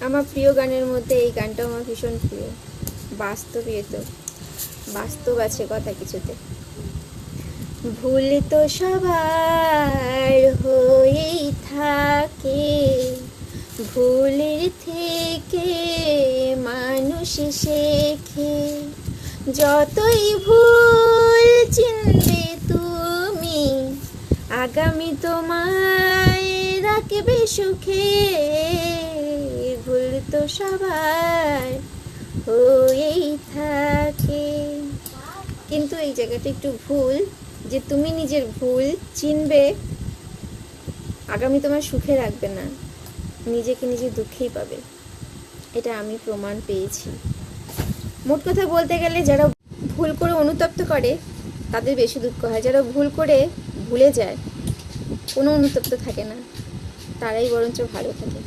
আমার প্রিয় গানের মধ্যে এই গানটাও আমার ভীষণ প্রিয়। বাস্তবই তো, বাস্তব আছে কথা কিছুতে। ভুল তো সবার হয়েই থাকে, ভুলের থেকে মানুষ শেখে। যতই ভুল চিনবে তুমি, আগামী তোমায় রাখবে সুখে। ভুল তো সবার হয়েই থাকে, কিন্তু এই জায়গাটা একটু ভুল, যে তুমি নিজের ভুল চিনবে, আগামী তোমার সুখে রাখবে না, নিজেকে নিজে দুঃখেই পাবে। এটা আমি প্রমাণ পেয়েছি। মোট কথা বলতে গেলে যারা ভুল করে অনুতপ্ত করে তাদের বেশি দুঃখ হয়, যারা ভুল করে ভুলে যায়, কোনো অনুতপ্ত থাকে না, তারাই বরঞ্চ ভালো থাকে।